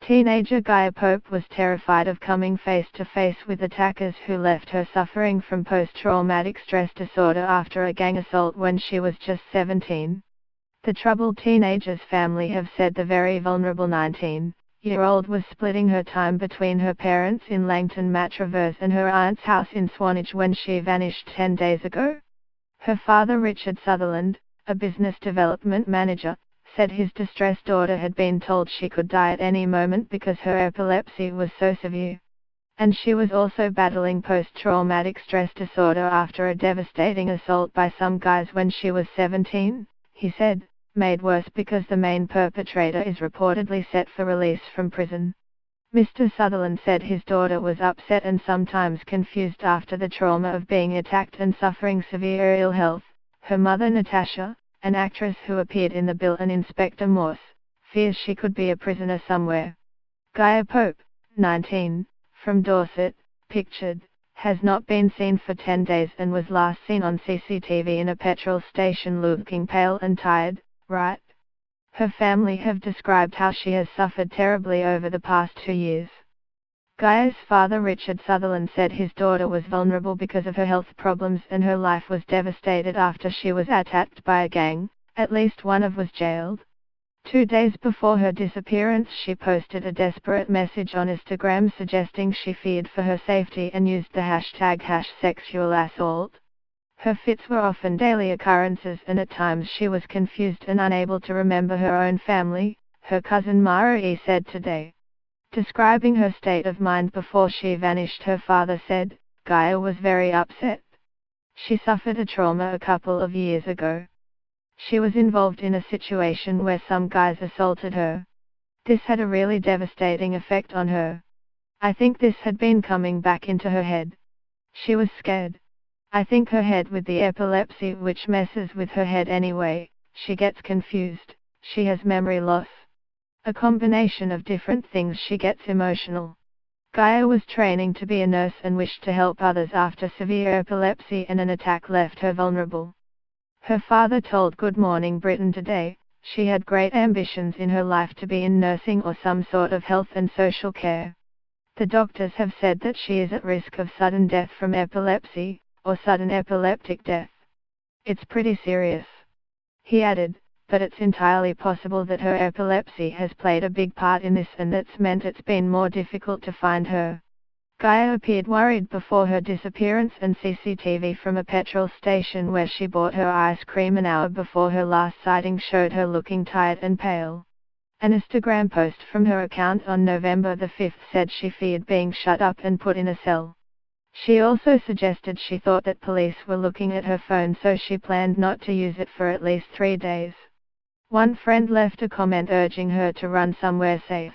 Teenager Gaia Pope was terrified of coming face to face with attackers who left her suffering from post-traumatic stress disorder after a gang assault when she was just 17. The troubled teenager's family have said the very vulnerable 19-year-old was splitting her time between her parents in Langton Matravers and her aunt's house in Swanage when she vanished 10 days ago. Her father, Richard Sutherland, a business development manager, said his distressed daughter had been told she could die at any moment because her epilepsy was so severe. And she was also battling post-traumatic stress disorder after a devastating assault by some guys when she was 17, he said, made worse because the main perpetrator is reportedly set for release from prison. Mr. Sutherland said his daughter was upset and sometimes confused after the trauma of being attacked and suffering severe ill health. Her mother, Natasha, an actress who appeared in The Bill and Inspector Morse, fears she could be a prisoner somewhere. Gaia Pope, 19, from Dorset, pictured, has not been seen for 10 days and was last seen on CCTV in a petrol station looking pale and tired, right? Her family have described how she has suffered terribly over the past 2 years. Gaia's father, Richard Sutherland, said his daughter was vulnerable because of her health problems and her life was devastated after she was attacked by a gang. At least one of was jailed. 2 days before her disappearance, she posted a desperate message on Instagram suggesting she feared for her safety and used the hashtag #sexualassault. Her fits were often daily occurrences and at times she was confused and unable to remember her own family, her cousin Mara E. said today. Describing her state of mind before she vanished, her father said, Gaia was very upset. She suffered a trauma a couple of years ago. She was involved in a situation where some guys assaulted her. This had a really devastating effect on her. I think this had been coming back into her head. She was scared. I think her head with the epilepsy, which messes with her head anyway, she gets confused, she has memory loss. A combination of different things, she gets emotional. Gaia was training to be a nurse and wished to help others after severe epilepsy and an attack left her vulnerable. Her father told Good Morning Britain today, she had great ambitions in her life to be in nursing or some sort of health and social care. The doctors have said that she is at risk of sudden death from epilepsy, or sudden epileptic death. It's pretty serious. He added, but it's entirely possible that her epilepsy has played a big part in this and that's meant it's been more difficult to find her. Gaia appeared worried before her disappearance, and CCTV from a petrol station where she bought her ice cream an hour before her last sighting showed her looking tired and pale. An Instagram post from her account on November the 5th said she feared being shut up and put in a cell. She also suggested she thought that police were looking at her phone, so she planned not to use it for at least 3 days. One friend left a comment urging her to run somewhere safe.